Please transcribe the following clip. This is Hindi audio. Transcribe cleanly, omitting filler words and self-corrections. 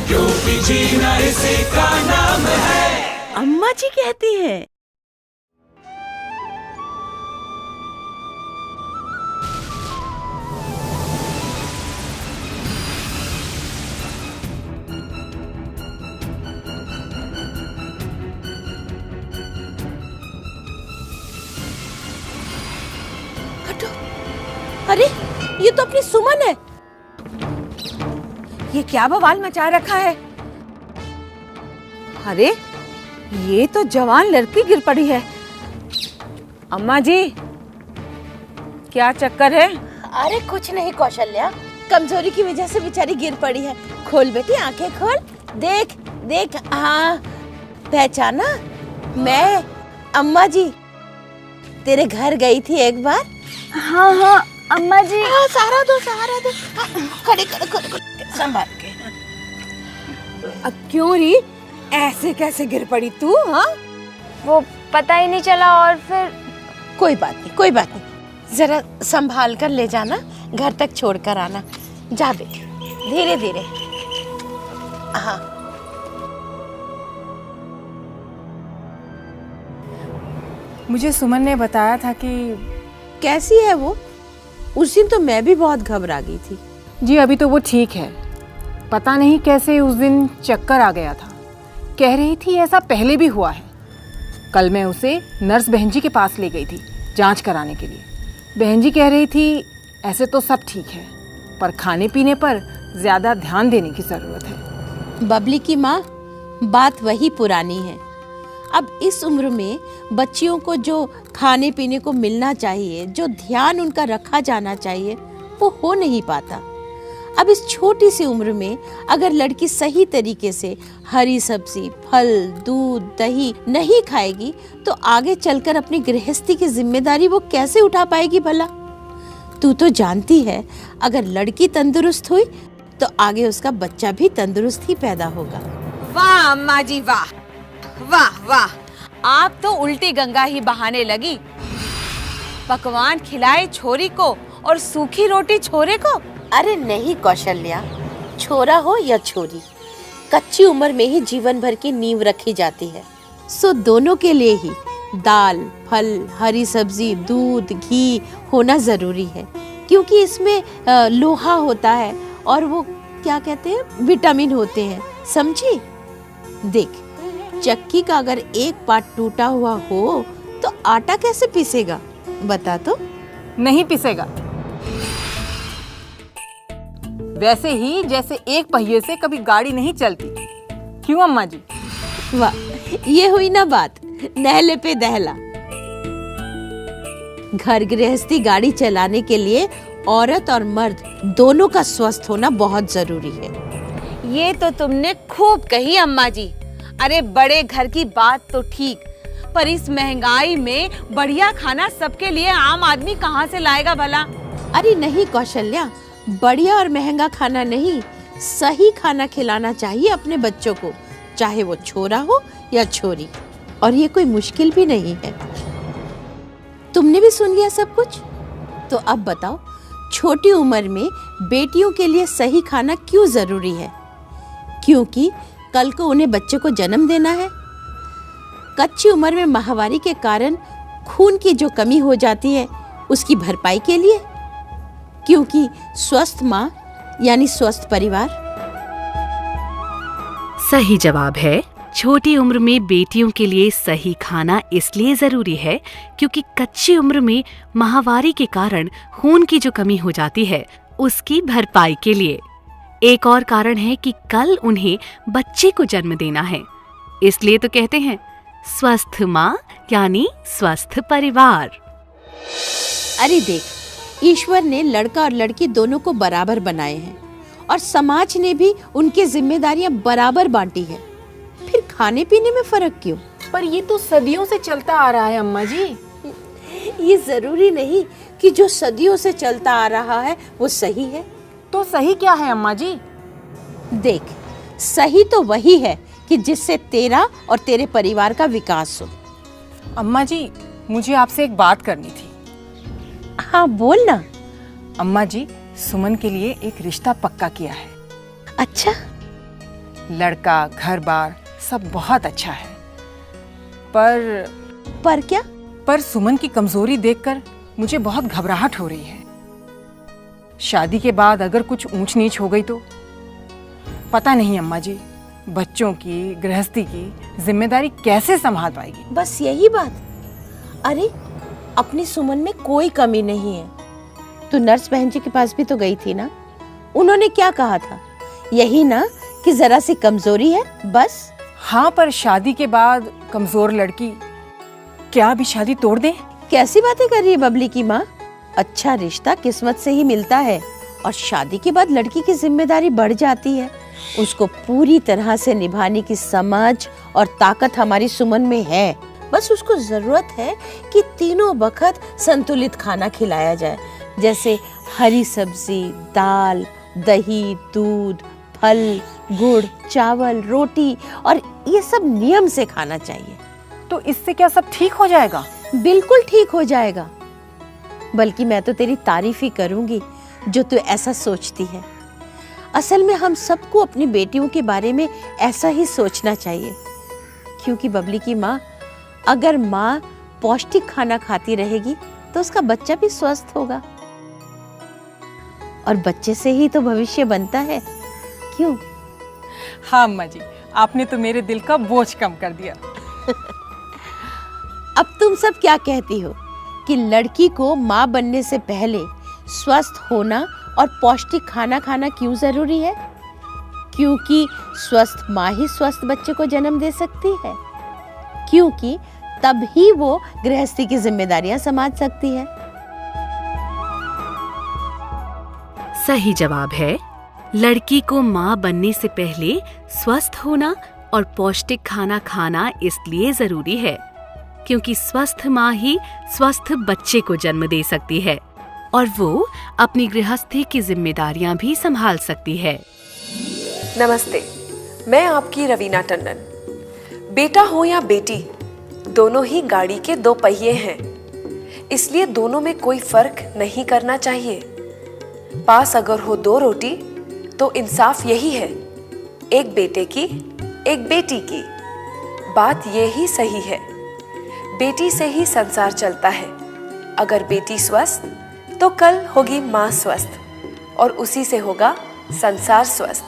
क्योंकि जीना इसी का नाम है। अम्मा जी कहती है। हटो। अरे ये तो अपनी सुमन है। ये क्या बवाल मचा रखा है? अरे ये तो जवान लड़की गिर पड़ी है। अम्मा जी क्या चक्कर है? अरे कुछ नहीं कौशल्या, कमजोरी की वजह से बेचारी गिर पड़ी है। खोल बेटी आंखें खोल, देख देख। हाँ पहचाना? मैं अम्मा जी तेरे घर गई थी एक बार। हाँ हाँ अम्मा जी। हाँ सहारा दो सहारा दो। खड़े खड़े खड़े संभाल के। क्यों री ऐसे कैसे गिर पड़ी तू? हाँ वो पता ही नहीं चला और फिर। कोई बात नहीं कोई बात नहीं, जरा संभाल कर ले जाना, घर तक छोड़ कर आना। जा बेटी धीरे धीरे। हाँ मुझे सुमन ने बताया था कि। कैसी है वो? उस दिन तो मैं भी बहुत घबरा गई थी। जी अभी तो वो ठीक है, पता नहीं कैसे उस दिन चक्कर आ गया था। कह रही थी ऐसा पहले भी हुआ है। कल मैं उसे नर्स बहन जी के पास ले गई थी जांच कराने के लिए। बहन जी कह रही थी ऐसे तो सब ठीक है, पर खाने पीने पर ज़्यादा ध्यान देने की ज़रूरत है। बबली की माँ, बात वही पुरानी है। अब इस उम्र में बच्चियों को जो खाने पीने को मिलना चाहिए, जो ध्यान उनका रखा जाना चाहिए, वो हो नहीं पाता। अब इस छोटी सी उम्र में अगर लड़की सही तरीके से हरी सब्जी, फल, दूध, दही नहीं खाएगी तो आगे चलकर अपनी गृहस्थी की जिम्मेदारी वो कैसे उठा पाएगी भला? तू तो जानती है अगर लड़की तंदुरुस्त हुई तो आगे उसका बच्चा भी तंदुरुस्त ही पैदा होगा। वाह अम्मा जी वाह वाह वाह, आप तो उल्टी गंगा ही बहाने लगी। पकवान खिलाए छोरी को और सूखी रोटी छोरे को। अरे नहीं कौशल्या, छोरा हो या छोरी, कच्ची उम्र में ही जीवन भर की नींव रखी जाती है। सो दोनों के लिए ही दाल, फल, हरी सब्जी, दूध, घी होना जरूरी है, क्योंकि इसमें लोहा होता है और वो क्या कहते हैं, विटामिन होते हैं। समझी? देख, चक्की का अगर एक पार्ट टूटा हुआ हो तो आटा कैसे पीसेगा? बता तो। नहीं पिसेगा। वैसे ही जैसे एक पहिए से कभी गाड़ी नहीं चलती। क्यों अम्मा जी? वाह, ये हुई ना बात, नहले पे दहला। घर गृहस्थी गाड़ी चलाने के लिए औरत और मर्द दोनों का स्वस्थ होना बहुत जरूरी है। ये तो तुमने खूब कही अम्मा जी। अरे बड़े घर की बात तो ठीक, पर इस महंगाई में बढ़िया खाना सबके लिए आम आदमी कहाँ से लाएगा भला? अरे नहीं कौशल्या, बढ़िया और महंगा खाना नहीं, सही खाना खिलाना चाहिए अपने बच्चों को, चाहे वो छोरा हो या छोरी। और ये कोई मुश्किल भी नहीं है। तुमने भी सुन लिया सब कुछ? तो अब बताओ, छोटी उम्र में बेटियों के लिए सही खाना क्यों जरूरी है? क्योंकि कल को उन्हें बच्चे को जन्म देना है। कच्ची उम्र में माहवारी के कारण खून की जो कमी हो जाती है उसकी भरपाई के लिए, क्योंकि स्वस्थ माँ यानी स्वस्थ परिवार। सही जवाब है, छोटी उम्र में बेटियों के लिए सही खाना इसलिए जरूरी है क्योंकि कच्ची उम्र में माहवारी के कारण खून की जो कमी हो जाती है उसकी भरपाई के लिए। एक और कारण है कि कल उन्हें बच्चे को जन्म देना है, इसलिए तो कहते हैं स्वस्थ माँ यानी स्वस्थ परिवार। अरे देख, ईश्वर ने लड़का और लड़की दोनों को बराबर बनाए हैं और समाज ने भी उनकी जिम्मेदारियां बराबर बांटी है। फिर खाने पीने में फर्क क्यों? पर ये तो सदियों से चलता आ रहा है अम्मा जी। ये जरूरी नहीं कि जो सदियों से चलता आ रहा है वो सही है। तो सही क्या है अम्मा जी? देख, सही तो वही है कि जिससे तेरा और तेरे परिवार का विकास हो। अम्मा जी, मुझे आपसे एक बात करनी थी। हाँ बोल ना। अम्मा जी, सुमन के लिए एक रिश्ता पक्का किया है। अच्छा, लड़का, घर बार सब बहुत अच्छा है, पर क्या? पर सुमन की कमजोरी देखकर मुझे बहुत घबराहट हो रही है। शादी के बाद अगर कुछ ऊंच नीच हो गई तो पता नहीं अम्मा जी, बच्चों की, गृहस्थी की जिम्मेदारी कैसे संभाल पाएगी। बस यही बात? अरे अपनी सुमन में कोई कमी नहीं है। तू नर्स बहन जी के पास भी तो गई थी ना, उन्होंने क्या कहा था? यही ना कि जरा सी कमजोरी है बस। हाँ, पर शादी के बाद कमजोर लड़की क्या अभी शादी तोड़ दे? कैसी बातें कर रही है बबली की माँ? अच्छा रिश्ता किस्मत से ही मिलता है और शादी के बाद लड़की की जिम्मेदारी बढ़ जाती है। उसको पूरी तरह से निभाने की समझ और ताकत हमारी सुमन में है। बस उसको जरूरत है कि तीनों वक्त संतुलित खाना खिलाया जाए, जैसे हरी सब्जी, दाल, दही, दूध, फल, गुड़, चावल, रोटी, और ये सब नियम से खाना चाहिए। तो इससे क्या सब ठीक हो जाएगा? बिल्कुल ठीक हो जाएगा। बल्कि मैं तो तेरी तारीफ ही करूंगी जो तू ऐसा सोचती है। असल में हम सबको अपनी बेटियों के बारे में ऐसा ही सोचना चाहिए, क्योंकि बबली की माँ, अगर माँ पौष्टिक खाना खाती रहेगी तो उसका बच्चा भी स्वस्थ होगा, और बच्चे से ही तो भविष्य बनता है। क्यों? हाँ अम्मा जी, आपने तो मेरे दिल का बोझ कम कर दिया। अब तुम सब क्या कहती हो कि लड़की को माँ बनने से पहले स्वस्थ होना और पौष्टिक खाना खाना क्यों जरूरी है? क्योंकि स्वस्थ माँ ही स्वस्थ बच्चे को जन्म दे सकती है, क्योंकि तब ही वो गृहस्थी की जिम्मेदारियां संभाल सकती है। सही जवाब है, लड़की को माँ बनने से पहले स्वस्थ होना और पौष्टिक खाना खाना इसलिए जरूरी है क्योंकि स्वस्थ माँ ही स्वस्थ बच्चे को जन्म दे सकती है और वो अपनी गृहस्थी की जिम्मेदारियां भी संभाल सकती है। नमस्ते, मैं आपकी रवीना टंडन। बेटा हो या बेटी, दोनों ही गाड़ी के दो पहिए हैं, इसलिए दोनों में कोई फर्क नहीं करना चाहिए। पास अगर हो दो रोटी तो इंसाफ यही है, एक बेटे की एक बेटी की। बात ये ही सही है, बेटी से ही संसार चलता है। अगर बेटी स्वस्थ तो कल होगी माँ स्वस्थ और उसी से होगा संसार स्वस्थ।